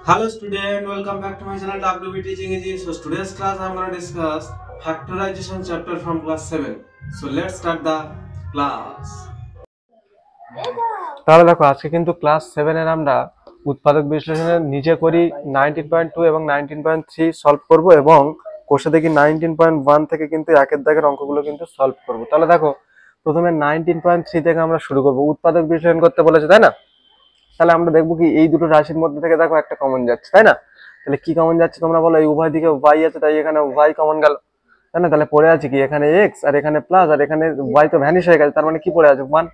Hello student, welcome back to my channel WB Teaching Easy. So today's class I'm going to discuss factorization chapter from class 7. So let's start the class. তাহলে দেখো আজকে কিন্তু class 7 এর আমরা উৎপাদক বিশ্লেষণের নিচে করি 19.2 এবং 19.3 সলভ করব এবং কোষে দেখি 19.1 থেকে কিন্তু একের দাগের অঙ্কগুলো কিন্তু সলভ করব। তাহলে দেখো প্রথমে 19.3 থেকে আমরা শুরু করব, উৎপাদক বিশ্লেষণ করতে বলেছে তাই না। তাহলে আমরা দেখবো কি এই দুটো রাশির মধ্যে থেকে দেখো একটা কমন যাচ্ছে তাই না। তাহলে কি কমন যাচ্ছে তোমরা বলো, এই উভয় দিকে y আছে তাই এখানে y কমন গেল তাই না। তাহলে পড়ে আছে কি এখানে x আর এখানে প্লাস আর এখানে y তো ভ্যানিশ হয়ে গেছে, তার মানে কি পড়ে আছে 1।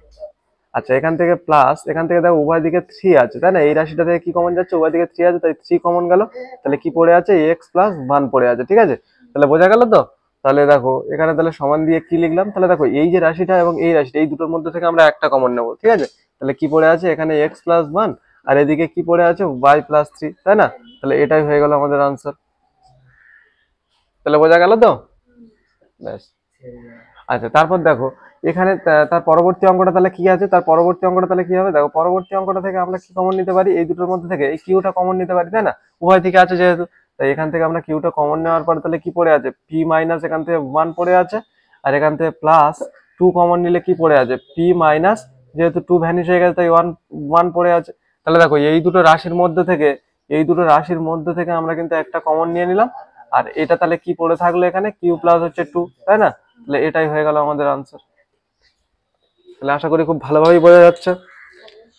আচ্ছা এখান থেকে প্লাস, এখান থেকে দেখো উভয় দিকে 3 আছে তাই না, এই রাশিটা থেকে কি কমন যাচ্ছে উভয় দিকে 3 আছে তাই 3 কমন গেল। তাহলে কি পড়ে আছে x প্লাস 1 পড়ে আছে, ঠিক আছে। তাহলে বোঝা গেল তো। তাহলে দেখো এখানে তাহলে সমান দিয়ে কি লিখলাম, তাহলে দেখো এই যে রাশিটা এবং এই রাশিটা এই দুটোর মধ্যে থেকে আমরা একটা কমন নেব, ঠিক আছে। তাহলে কি পড়ে আছে এখানে x প্লাস 1 আর এদিকে কি পড়ে আছে y প্লাস 3 তাই না। তাহলে এটাই হয়ে গেল আমাদের আনসার। তাহলে বোঝা গেল তো, ব্যাস। আচ্ছা তারপর দেখো এখানে তার পরবর্তী অঙ্কটা তাহলে কি আছে, তার পরবর্তী অঙ্কটা তাহলে কি হবে, দেখো পরবর্তী অঙ্কটা থেকে আমরা কি কমন নিতে পারি, এই দুটোর মধ্যে থেকে এই কিউটা কমন নিতে পারি তাই না, উভয় থেকে আছে যেহেতু। তাই এখান থেকে আমরা কিউটা কমন নেওয়ার পর তাহলে কি পড়ে আছে পি মাইনাস, এখান থেকে 1 পড়ে আছে আর এখান থেকে প্লাস 2 কমন নিলে কি পড়ে আছে পি মাইনাস, যেহেতু 2 ভ্যানিশ হয়ে গেছে তাই 1 1 পড়ে আছে। তাহলে দেখো এই দুটো রাশির মধ্যে থেকে আমরা কিন্তু একটা কমন নিয়ে নিলাম আর এটা তাহলে কি পড়ে থাকলো এখানে কিউ প্লাস হচ্ছে 2 তাই না। তাহলে এটাই হয়ে গেল আমাদের আনসার। তাহলে আশা করি খুব ভালোভাবেই বোঝা যাচ্ছে।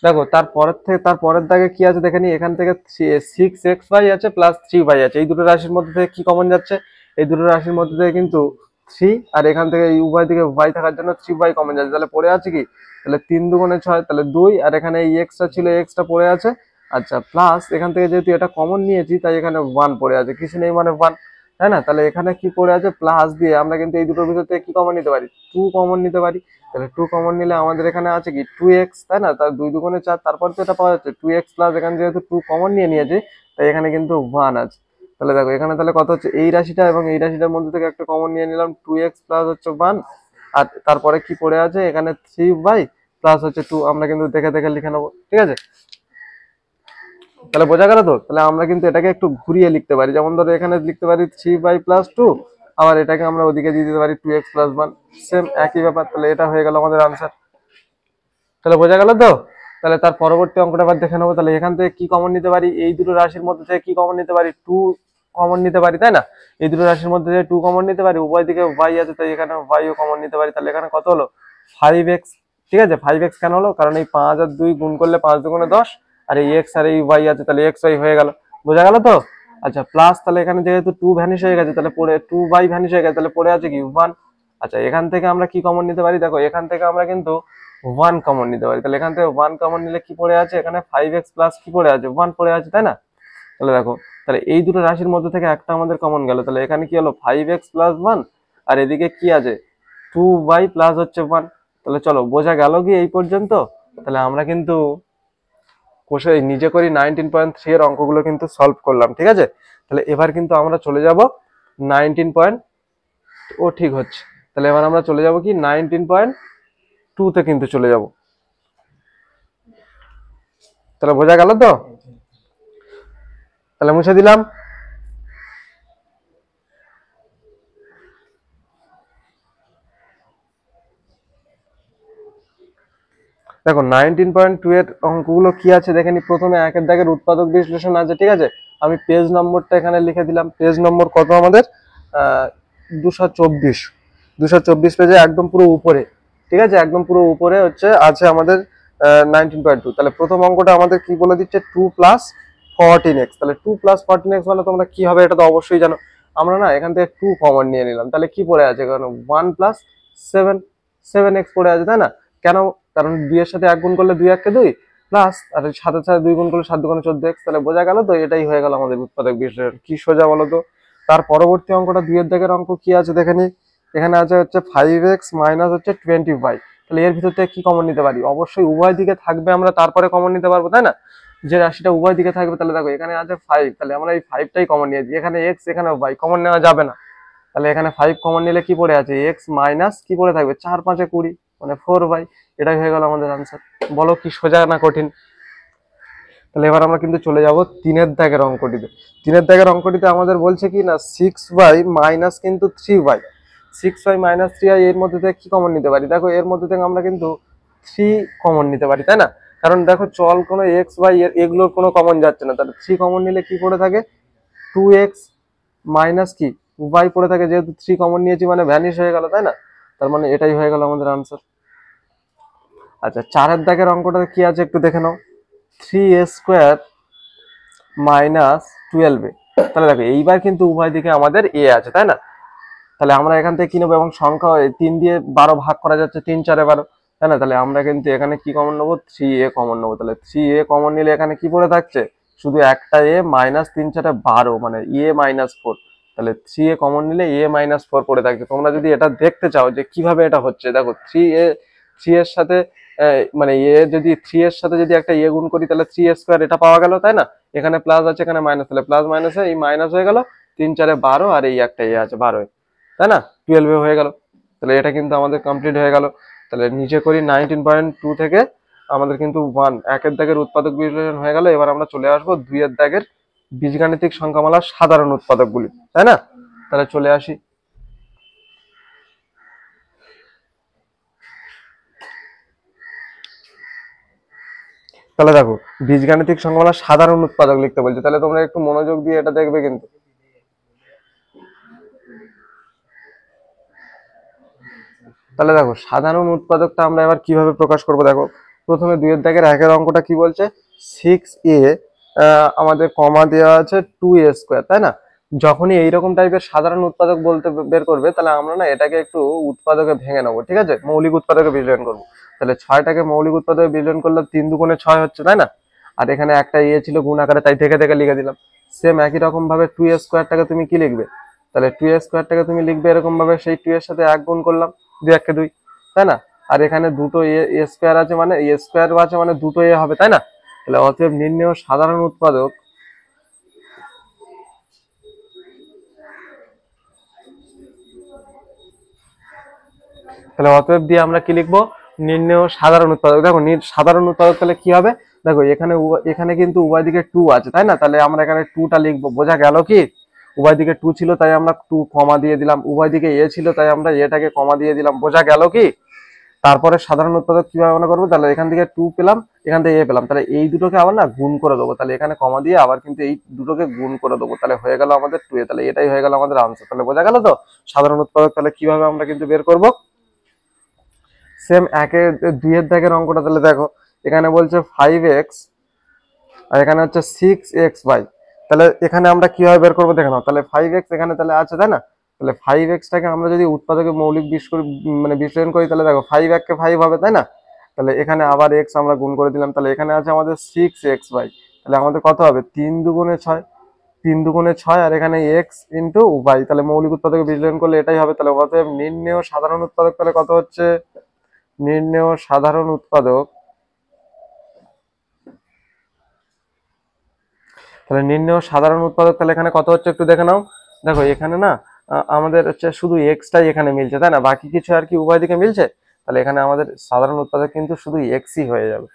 দেখো তার পরের দাগে কি আছে দেখে নি, এখান থেকে 6xy আছে প্লাস 3y আছে, এই দুটো রাশির মধ্যে থেকে কি কমন যাচ্ছে, এই দুটো রাশির মধ্যে থেকে কিন্তু 3 আর এখান থেকে এই উভয় দিকে y থাকার জন্য 3y কমন যাচ্ছে। তাহলে পড়ে আছে কি, তাহলে 3 দুগুণে 6 তাহলে 2 আর এখানে এই এক্সটা ছিল এক্সটা পড়ে আছে। আচ্ছা প্লাস এখান থেকে যেহেতু এটা কমন নিয়েছি তাই এখানে 1 পড়ে আছে, কিছু নেই মানে 1 তাই না। তাহলে এখানে কি পড়ে আছে প্লাস দিয়ে আমরা কিন্তু এই দুটোর ভিতর থেকে কি কমন নিতে পারি 2 কমন নিতে পারি। তাহলে 2 কমন নিলে আমাদের এখানে আছে কি 2x তাই না, তার 2 দুগুণে 4 তারপর তো এটা পাওয়া যাচ্ছে 2x প্লাস এখানে যেহেতু 2 কমন নিয়ে নিয়েছে তাই এখানে কিন্তু 1 আছে। তাহলে দেখো এখানে তাহলে কত হচ্ছে এই রাশিটা এবং এই রাশিটার মধ্যে থেকে একটা কমন নিয়ে নিলাম 2x প্লাস হচ্ছে 1 আর তারপরে কি পড়ে আছে এখানে 3y প্লাস হচ্ছে 2, আমরা কিন্তু দেখে দেখে লিখে নেবো, ঠিক আছে। তাহলে বোঝা গেল তো। তাহলে আমরা কিন্তু এটাকে একটু ঘুরিয়ে লিখতে পারি, যেমন ধরো এখানে লিখতে পারি 3y প্লাস 2 আবার এটাকে আমরা ওদিকে দিয়ে দিতে পারি 2x প্লাস 1, সেম একই ব্যাপার। তাহলে এটা হয়ে গেল আমাদের আনসার। তাহলে বোঝা গেল তো। তাহলে তার পরবর্তী অঙ্কটা আবার দেখে নেবো। তাহলে এখান থেকে কি কমন নিতে পারি, এই দুটো রাশির মধ্যে থেকে কি কমন নিতে পারি 2 কমন নিতে পারি তাই না। এই দুটো রাশির মধ্যে থেকে 2 কমন নিতে পারি, উভয় দিকে y আছে তাই এখানে y ও কমন নিতে পারি। তাহলে এখানে কত হলো 5x, ঠিক আছে। 5x কেন হলো, কারণ এই 5 আর 2 গুণ করলে 5 দুগুণে 10 আর এই x আর এই y আছে তাহলে xy হয়ে গেল, বোঝা গেল তো। আচ্ছা প্লাস তাহলে এখানে যেহেতু 2 ভ্যানিশ হয়ে গেছে তাহলে পড়ে 2y ভ্যানিশ হয়ে গেছে তাহলে পড়ে আছে কি 1। আচ্ছা এখান থেকে আমরা কি কমন নিতে পারি, দেখো এখান থেকে আমরা কিন্তু 1 কমন নিতে পারি। তাহলে এখান থেকে 1 কমন নিলে কি পড়ে আছে এখানে 5x প্লাস কি পড়ে আছে 1 পড়ে আছে তাই না। তাহলে দেখো তাহলে এই দুটো রাশির মধ্যে থেকে একটা আমাদের কমন গেল, তাহলে এখানে কি হলো 5x প্লাস 1 আর এদিকে কি আছে 2y প্লাস হচ্ছে 1। তাহলে চলো বোঝা গেল কি এই পর্যন্ত। তাহলে আমরা কিন্তু কোষে নিজে করি 19.3 এর অঙ্কগুলো কিন্তু সলভ করলাম, ঠিক আছে। তাহলে এবার কিন্তু আমরা চলে যাব 19 পয়েন্ট, ও ঠিক হচ্ছে। তাহলে এবার আমরা চলে যাব কি 19.2 তে কিন্তু চলে যাব। তাহলে বোঝা গেল তো। তাহলে মুছে দিলাম। দেখো 19.2 এর অঙ্কগুলো কি আছে দেখে নি। প্রথমে একের দাগের উৎপাদক বিশ্লেষণ আছে, ঠিক আছে। আমি পেজ নম্বরটা এখানে লিখে দিলাম, পেজ নম্বর কত আমাদের 224, 224 পেজে একদম পুরো উপরে, ঠিক আছে, একদম পুরো উপরে হচ্ছে আছে আমাদের 19.2। তাহলে প্রথম অঙ্কটা আমাদের কি বলে দিচ্ছে 2 প্লাস 14x। তাহলে 2 প্লাস 14x মানে তোমরা কি হবে এটা তো অবশ্যই জানো। আমরা না এখান থেকে 2 কমন নিয়ে নিলাম, তাহলে কি পড়ে আছে কারণ 1 প্লাস 7, 7x পড়ে আছে তাই না। কেন, কারণ 2 এর সাথে 1 গুণ করলে 2 1 2 প্লাস আর 7 এর সাথে 2 গুণ করলে 7 দুগুণে 14x। তাহলে বোঝা গেল তো, এটাই হয়ে গেল আমাদের উৎপাদক বিশ্লেষণ। কি সোজা বলো তো। তার পরবর্তী অঙ্কটা 2 এর দাগের অঙ্ক কি আছে দেখে নি। এখানে আছে হচ্ছে 5x মাইনাস হচ্ছে 20y। তাহলে এর ভিতর থেকে কি কমন নিতে পারি, অবশ্যই উভয় দিকে থাকবে আমরা তারপরে কমন নিতে পারবো তাই না। যে রাশিটা উভয় দিকে থাকবে, তাহলে দেখো এখানে আছে 5, তাহলে আমরা এই 5টাই কমন নিয়েছি, এখানে x এখানে y কমন নেওয়া যাবে না। তাহলে এখানে 5 কমন নিলে কি পড়ে আছে x মাইনাস কি পড়ে থাকবে 4 5 এ 20 মানে 4y। এটাই হয়ে গেল আমাদের আনসার। বলো কি সোজা না কঠিন। তাহলে এবার আমরা কিন্তু চলে যাব 3-এর দাগের অঙ্কটিতে। 3-এর দাগের অঙ্কটিতে আমাদের বলছে কি না 6y মাইনাস কিন্তু 3y, 6y মাইনাস 3y এর মধ্যে থেকে কি কমন নিতে পারি? দেখো এর মধ্যে থেকে আমরা কিন্তু 3 কমন নিতে পারি, তাই না? কারণ দেখো চল কোনো x y এগুলোর কোনো কমন যাচ্ছে না, তাহলে 3 কমন নিলে কি পড়ে থাকে 2x মাইনাস কি y পড়ে থাকে, যেহেতু 3 কমন নিয়েছি মানে ভ্যানিশ হয়ে গেল, তাই না? তার মানে এটাই হয়ে গেল আমাদের আনসার। আচ্ছা 4-এর দাগের অঙ্কটাতে কি আছে একটু দেখে নাও, 3a স্কোয়ার মাইনাস 12a। তাহলে দেখো এইবার কিন্তু উভয় দিকে আমাদের a আছে, তাই না? তাহলে আমরা এখান থেকে কি নেবো, এবং সংখ্যা 3 দিয়ে 12 ভাগ করা যাচ্ছে, 3 4 12, তাই না? তাহলে আমরা কিন্তু এখানে কি কমন নেবো 3a কমন নেবো। তাহলে 3a কমন নিলে এখানে কি পড়ে থাকছে শুধু একটা a মাইনাস 3 4 12 মানে a মাইনাস 4। তাহলে 3a কমন নিলে a মাইনাস 4 পড়ে থাকছে। তোমরা যদি এটা দেখতে চাও যে কিভাবে এটা হচ্ছে, দেখো 3 এর সাথে মানে a যদি 3 এর সাথে যদি একটা a গুণ করি তাহলে 3a স্কোয়ার এটা পাওয়া গেল, তাই না? এখানে প্লাস আছে এখানে মাইনাস, তাহলে প্লাস মাইনাসে এই মাইনাস হয়ে গেল, 3 4 12 আর এই একটা a আছে 12, তাই না? 12 হয়ে গেল। তাহলে এটা কিন্তু আমাদের কমপ্লিট হয়ে গেল। তাহলে নিচে করি 19.2 থেকে আমাদের কিন্তু 1-এর দাগের উৎপাদক বিশ্লেষণ হয়ে গেল। এবার আমরা চলে আসবো 2-এর দাগের বীজগাণিতিক সংখ্যামালার সাধারণ উৎপাদকগুলি, তাই না? তাহলে চলে আসি। তাহলে দেখো বীজগাণিতিক সংখ্যামালার সাধারণ উৎপাদক লিখতে বলছে, তাহলে তোমরা একটু মনোযোগ দিয়ে এটা দেখবে কিন্তু। তাহলে দেখো সাধারণ উৎপাদকটা আমরা এবার কিভাবে প্রকাশ করব, দেখো প্রথমে 2-এর দাগের 1-এর অঙ্কটা কি বলছে 6a আমাদের কমা দেওয়া আছে 2a স্কোয়ার, তাই না? যখনই এইরকম টাইপের সাধারণ উৎপাদক বলতে বের করবে তাহলে আমরা না এটাকে একটু উৎপাদকে ভেঙে নেবো, ঠিক আছে? মৌলিক উৎপাদকে বিশ্লেষণ করবো। তাহলে 6টাকে মৌলিক উৎপাদকে বিশ্লেষণ করলে 3 দুগুণে 6 হচ্ছে, তাই না? আর এখানে একটা এ ছিল গুণ আকারে, তাই থেকে থেকে লিখে দিলাম। সেম একই রকম ভাবে 2a স্কোয়ারটাকে তুমি কি লিখবে, তাহলে 2a স্কোয়ারটাকে তুমি লিখবে এরকম ভাবে, সেই 2 এর সাথে 1 গুণ করলাম, 2 1 2, তাই না? আর এখানে দুটো এ স্কোয়ার আছে মানে এ স্কোয়ার আছে মানে দুটো এ হবে, তাই না? তাহলে অতএব নির্ণেয় সাধারণ উৎপাদক, তাহলে অতএব দিয়ে আমরা কি লিখবো নির্ণেয় সাধারণ উৎপাদক। দেখো সাধারণ উৎপাদক তাহলে কি হবে, দেখো এখানে এখানে কিন্তু উভয় দিকে 2 আছে, তাই না? তাহলে আমরা এখানে 2টা লিখবো, বোঝা গেল কি? উভয় দিকে 2 ছিল তাই আমরা 2 কমা দিয়ে দিলাম, উভয় দিকে এ ছিল তাই আমরা এটাকে কমা দিয়ে দিলাম, বোঝা গেল কি? তারপরে সাধারণ উৎপাদক কিভাবে মনে করবো, তাহলে এখান থেকে 2 পেলাম, এখান থেকে এ পেলাম, তাহলে এই দুটোকে আবার না গুণ করে দেবো, তাহলে এখানে কমা দিয়ে আবার কিন্তু এই দুটোকে গুণ করে দেবো, তাহলে হয়ে গেল আমাদের 2a। তাহলে এটাই হয়ে গেল আমাদের আনসার। তাহলে বোঝা গেল তো সাধারণ উৎপাদক তাহলে কিভাবে আমরা কিন্তু বের করব। সেম 2-এর দাগের অঙ্কটা তাহলে দেখো এখানে বলছে 5x আর এখানে হচ্ছে 6xy। তাহলে এখানে আমরা কিভাবে বের করবো দেখে নাও। তাহলে 5x এখানে তাহলে আছে, তাই না? তাহলে 5x টাকে আমরা যদি উৎপাদকে মৌলিক মানে বিশ্লেষণ করি তাহলে দেখো 5 1 কে 5 হবে, তাই না? তাহলে এখানে আবার x আমরা গুণ করে দিলাম, তাহলে এখানে আছে আমাদের 6xy। তাহলে আমাদের কত হবে 3 দুগুণে 6, 3 দুগুণে 6 আর এখানে x ইন্টু y। তাহলে মৌলিক উৎপাদকে বিশ্লেষণ করলে এটাই হবে। তাহলে অতএব নির্ণেয় সাধারণ উৎপাদক তাহলে কত হচ্ছে, নির্ণেয় সাধারণ উৎপাদক, তাহলে নির্ণেয় সাধারণ উৎপাদক তাহলে এখানে কত হচ্ছে একটু দেখে নাও। দেখো এখানে না আমাদের হচ্ছে শুধু এক্সটাই এখানে মিলছে, তাই না? বাকি কিছু আর কি উভয় দিকে মিলছে, তাহলে এখানে আমাদের সাধারণ উৎপাদক কিন্তু শুধু এক্সই হয়ে যাবে।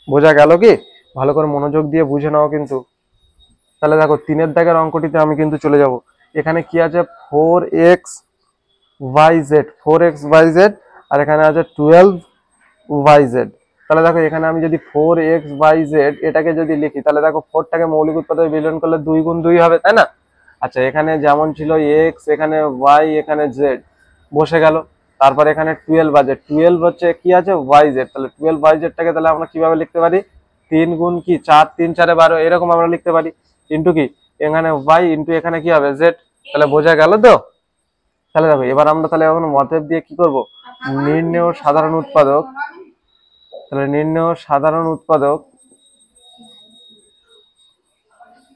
বোঝা গেল কি? ভালো করে মনোযোগ দিয়ে বুঝে নাও কিন্তু। তাহলে দেখো 3-এর দাগের অঙ্কটিতে আমি কিন্তু চলে যাব। এখানে কি আছে 4xyz, 4xyz আর এখানে আছে 12yz। তাহলে দেখো এখানে আমি যদি 4xyz এটাকে যদি লিখি তাহলে দেখো 4টাকে মৌলিক উৎপাদকে বিশ্লেষণ করলে 2 গুণ 2 হবে, তাই না? আচ্ছা এখানে যেমন ছিল x, এখানে y, এখানে z বসে গেল। তারপর এখানে 12 আছে, 12 হচ্ছে কি আছে yz। তাহলে 12yz টাকে তাহলে আমরা কিভাবে লিখতে পারি, 3 গুণ কি 4 3 4 12 এরকম আমরা লিখতে পারি, ইন্টু কি এখানে y ইন্টু এখানে কি হবে z। তাহলে বোঝা গেল তো? তাহলে দেখো এবার আমরা তাহলে এখন অতএব দিয়ে কি করব, নির্ণেয় সাধারণ উৎপাদক, তাহলে নির্ণেয় সাধারণ উৎপাদক,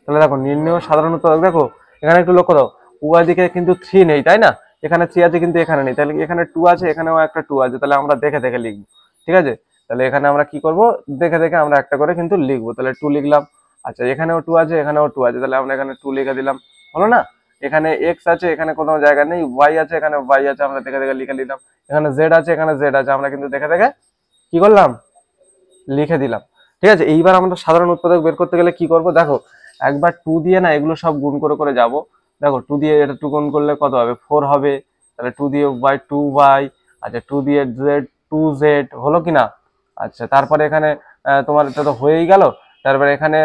তাহলে দেখো নির্ণেয় সাধারণ উৎপাদক, দেখো এখানে একটু লক্ষ্য দাও উভয় দিকে কিন্তু 3 নেই, তাই না? এখানে 3 আছে কিন্তু এখানে নেই, তাহলে এখানে 2 আছে এখানেও একটা 2 আছে, তাহলে আমরা দেখে দেখে লিখবো, ঠিক আছে? তাহলে এখানে আমরা কি করব, দেখে দেখে আমরা একটা করে কিন্তু লিখবো। তাহলে 2 লিখলাম। আচ্ছা এখানেও 2 আছে এখানেও 2 আছে, তাহলে আমরা এখানে 2 লিখে দিলাম, হলো না? এখানে x আছে এখানে কোনো জায়গা নেই, y আছে এখানে y আছে, আমরা দেখে দেখে লিখে দিলাম। এখানে z আছে এখানে z আছে, আমরা কিন্তু দেখে দেখে কি করলাম লিখে দিলাম। ঠিক আছে, এইবার আমরা সাধারণ উৎপাদক বের করতে গেলে কি করব, দেখো একবার 2 দিয়ে না এগুলো সব গুণ করে করে যাব। দেখো 2 দিয়ে এটা 2 গুণ করলে কত হবে, 4 হবে। তাহলে 2 দিয়ে y 2y, আচ্ছা 2 দিয়ে z 2z হলো কিনা। আচ্ছা তারপরে এখানে তোমার এটা তো হয়েই গেল। তারপরে এখানে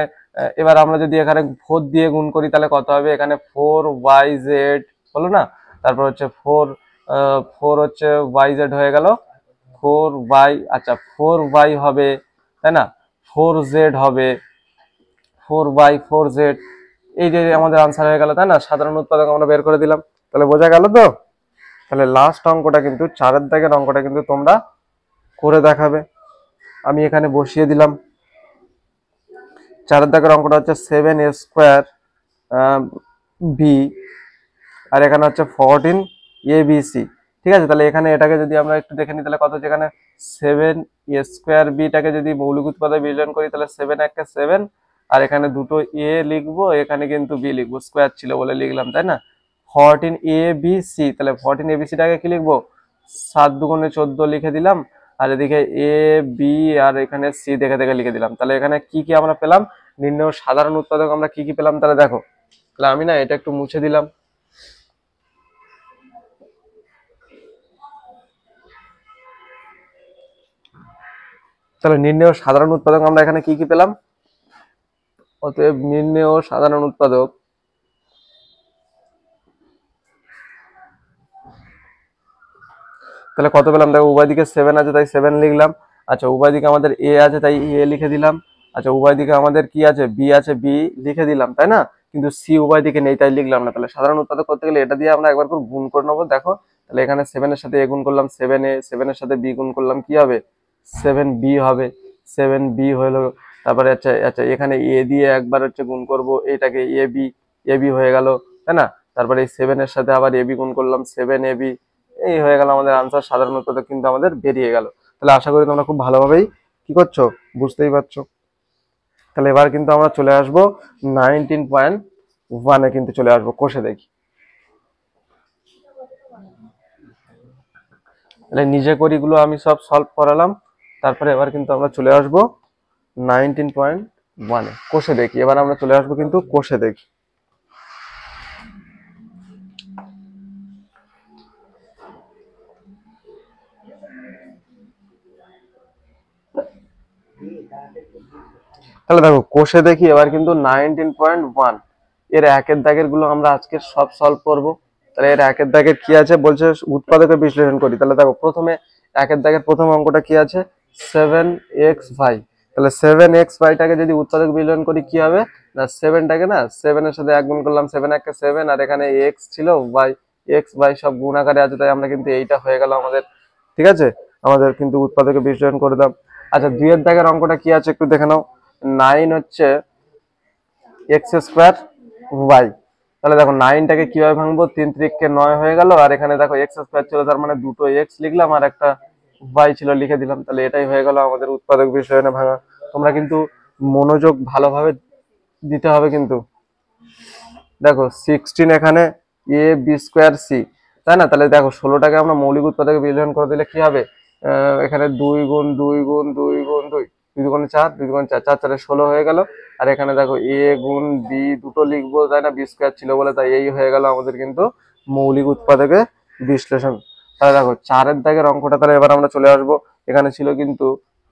এবার আমরা যদি এখানে 4 দিয়ে গুণ করি তাহলে কত হবে, এখানে 4yz হলো না। তারপর হচ্ছে 4 হচ্ছে yz হয়ে গেল, 4y, আচ্ছা 4y হবে, তাই না, 4z হবে, 4y 4z, এই যে আমাদের আনসার হয়ে গেল, তাই না। সাধারণ উৎপাদক আমরা বের করে দিলাম। তাহলে বোঝা গেল তো। তাহলে লাস্ট অঙ্কটা কিন্তু 4-এর দাগের অঙ্কটা কিন্তু তোমরা করে দেখাবে। আমি এখানে বসিয়ে দিলাম। 4-এর দাগের অঙ্কটা হচ্ছে 7a স্কোয়ার বি, আর এখানে হচ্ছে 14abc। ঠিক আছে, তাহলে এখানে এটাকে যদি আমরা একটু দেখে নিই তাহলে কত হচ্ছে, এখানে 7a স্কোয়ার বিটাকে যদি মৌলিক উৎপাদক বিশ্লেষণ করি তাহলে 7 একে 7, আর এখানে দুটো এ লিখবো, এখানে কিন্তু বি লিখবো, স্কোয়ার ছিল বলে লিখলাম, তাই না। 14abc, তাহলে 14abcটাকে কি লিখবো, 7 দুগুণে 14 লিখে দিলাম, আর এদিকে এ বি আর এখানে সি দেখে দেখে লিখে দিলাম। তাহলে এখানে কি কি আমরা পেলাম, নির্ণয় সাধারণ উৎপাদক আমরা কি কি পেলাম, তাহলে দেখো। তাহলে আমি না এটা একটু মুছে দিলাম। তাহলে নির্ণয় সাধারণ উৎপাদক আমরা এখানে কি কি পেলাম, অতএব নির্ণয় সাধারণ উৎপাদক তাহলে কত পেলাম, দেখো উভয় দিকে 7 আছে তাই 7 লিখলাম। আচ্ছা উভয় দিকে আমাদের এ আছে তাই এ লিখে দিলাম। আচ্ছা উভয় দিকে আমাদের কি আছে, বি আছে, বি লিখে দিলাম, তাই না। কিন্তু সি উভয় দিকে নেই তাই লিখলাম না। তাহলে সাধারণ উৎপাদক করতে গেলে এটা দিয়ে আমরা একবার করে গুণ করে নেবো। দেখো তাহলে এখানে 7 এর সাথে এ গুণ করলাম 7a, 7 এর সাথে বি গুণ করলাম, কি হবে 7b হবে, 7b হলো। তারপরে আচ্ছা আচ্ছা এখানে এ দিয়ে একবার হচ্ছে গুণ করব, এটাকে এবি হয়ে গেল, তাই না। তারপরে এই 7 এর সাথে আবার এবি গুণ করলাম, 7ab, এই হয়ে গেল আমাদের আনসার। সাধারণ উৎপাদক কিন্তু আমাদের বেরিয়ে গেল। তাহলে আশা করি তোমরা খুব ভালোভাবেই কি করছো, বুঝতেই পারছো। তাহলে এবার কিন্তু আমরা চলে আসবো 19.1-এ কিন্তু চলে আসবো, কোষে দেখি। তাহলে নিজে করিগুলো আমি সব সলভ করালাম। তারপরে এবার কিন্তু আমরা চলে আসবো 19.1-এ, কোষে দেখি। এবার আমরা চলে আসবো কিন্তু কোষে দেখি। তাহলে দেখো কোষে দেখি এবার কিন্তু 19.1 এর একের দাগের গুলো আমরা আজকে সব সলভ করব। তাহলে এর একের দাগের কি আছে বলছে, উৎপাদকের বিশ্লেষণ করি। তাহলে দেখো প্রথমে একের দাগের প্রথম অঙ্কটা কি আছে, 7xy। তাহলে 7xy-টাকে যদি উৎপাদক বিশ্লেষণ করি কি হবে না, 7টাকে না 7 এর সাথে এক গুণ করলাম, 7 একে 7, আর এখানে x ছিল y, x y সব গুণ আকারে আছে তাই আমরা কিন্তু এইটা হয়ে গেল আমাদের। ঠিক আছে, আমাদের কিন্তু উৎপাদকের বিশ্লেষণ করে দাও। আচ্ছা 2-এর দাগের অঙ্কটা কি আছে একটু দেখে নাও। 9 হচ্ছে এক্স স্কোয়ার ওয়াই। তাহলে দেখো 9টাকে কিভাবে ভাঙবো, 3 3-কে 9 হয়ে গেল, আর এখানে দেখো এক্স স্কোয়ার ছিল তার মানে দুটো এক্স লিখলাম আর একটা ওয়াই ছিল লিখে দিলাম। তাহলে এটাই হয়ে গেল আমাদের উৎপাদক বিশ্লেষণে ভাঙা। তোমরা কিন্তু মনোযোগ ভালোভাবে দিতে হবে কিন্তু। দেখো 16 এখানে এ বি স্কোয়ার সি, তাই না। তাহলে দেখো 16টাকে আমরা মৌলিক উৎপাদকে বিশ্লেষণ করে দিলে কি হবে, এখানে 2 গুণ 2 গুণ 2 গুণ 2, 2 দুগুণে 4, 2 দুগুণে 4, 4 4 16 হয়ে গেল। আর এখানে দেখো এ গুণ বি দুটো লিখবো, তাই না, বি স্কোয়ার ছিল বলে, তাই এই হয়ে গেল আমাদের কিন্তু মৌলিক উৎপাদকে বিশ্লেষণ। তাহলে দেখো 4-এর দাগের অঙ্কটা তাহলে এবার আমরা চলে আসবো। এখানে ছিল কিন্তু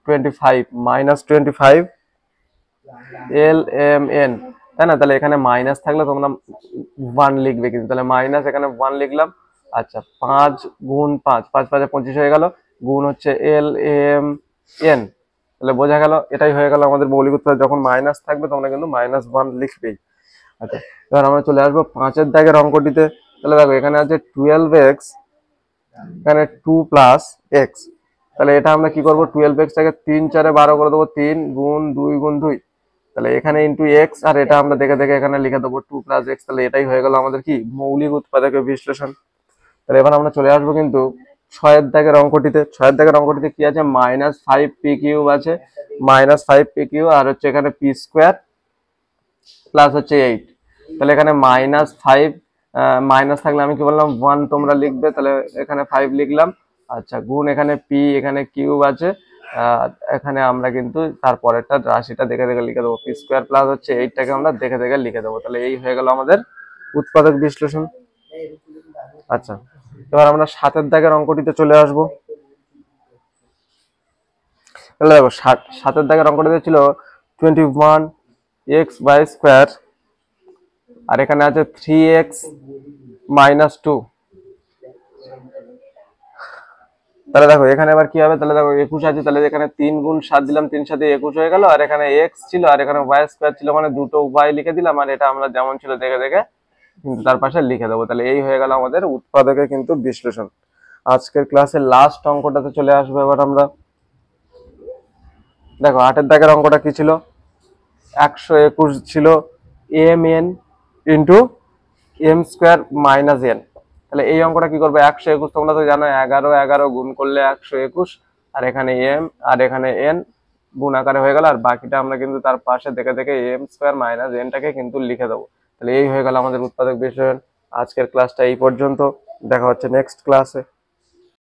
25 -25 এল এম এন, তাই না। তাহলে এখানে মাইনাস থাকলে তোমরা 1 লিখবে কিন্তু, তাহলে মাইনাস এখানে 1 লিখলাম। আচ্ছা 5 গুণ 5, 5 5 25 হয়ে গেল, গুণ হচ্ছে এল এম এন। তাহলে বোঝা গেল এটাই হয়ে গেল আমাদের মৌলিক উৎপাদক। যখন মাইনাস থাকবে তোমরা কিন্তু -1 লিখবেই। আচ্ছা এবার আমরা চলে আসবো 5-এর দাগের অঙ্কটিতে। তাহলে দেখো এখানে আছে 12x, এখানে 2 + x। তাহলে এটা আমরা কি করবো, 12x-টাকে 3 4-এ 12 করে দেবো, 3 গুণ 2 গুণ 2। তাহলে এখানে ইন্টু এক্স, আর এটা আমরা দেখে দেখে এখানে লিখে দেবো 2 + x। তাহলে এটাই হয়ে গেল আমাদের কি মৌলিক উৎপাদকের বিশ্লেষণ। তাহলে এবার আমরা চলে আসবো কিন্তু 6-এর দাগের অঙ্কটিতে। 6-এর দাগের অঙ্কটিতে কি আছে, -5p³ আছে, -5p³ আর হচ্ছে এখানে p² প্লাস হচ্ছে 8। তাহলে এখানে -5 মাইনাস থাকলে আমি কি বললাম 1 তোমরা লিখবে, তাহলে এখানে 5 লিখলাম। আচ্ছা গুণ এখানে p, এখানে কিউব আছে, এখানে আমরা কিন্তু তারপরেরটা রাশিটা দেখে দেখে লিখে দেবো। পি স্কোয়ার প্লাস হচ্ছে 8টাকে আমরা দেখে দেখে লিখে দেবো। তাহলে এই হয়ে গেল আমাদের উৎপাদক বিশ্লেষণ। আচ্ছা, এবার আমরা 7 দাগের অঙ্কটিতে চলে আসবো। তাহলে দেখো 7 দাগের অঙ্কটিতে ছিল 21x/² আর এখানে আছে 3x - 2। তাহলে দেখো এখানে আবার কি হবে, তাহলে দেখো 21 আছে, তাহলে এখানে 3 গুণ 7 দিলাম, 3 7 21 হয়ে গেল। আর এখানে x ছিল আর এখানে y² ছিল, মানে দুটো y লিখে দিলাম। আর এটা আমরা যেমন ছিল দেখে দেখে কিন্তু তার পাশে লিখে দেবো। তাহলে এই হয়ে গেল আমাদের উৎপাদকের কিন্তু বিশ্লেষণ। আজকের ক্লাসের লাস্ট অঙ্কটাতে চলে আসবো এবার আমরা। দেখো 8 দাগের অঙ্কটা কি ছিল, 121 ছিল mn ইন্টু m² - n। তাহলে এই অঙ্কটা কি করবো, 121 তোমরা তো জানো 11 11 গুণ করলে 121, আর এখানে m আর এখানে n গুণ আকারে হয়ে গেল। আর বাকিটা আমরা কিন্তু তার পাশে দেখে দেখে m² - n-টাকে কিন্তু লিখে দেবো। তাহলে এই হয়ে গেল আমাদের উৎপাদক বিশ্লেষণ। আজকের ক্লাসটা এই পর্যন্ত, দেখা হচ্ছে নেক্সট ক্লাসে।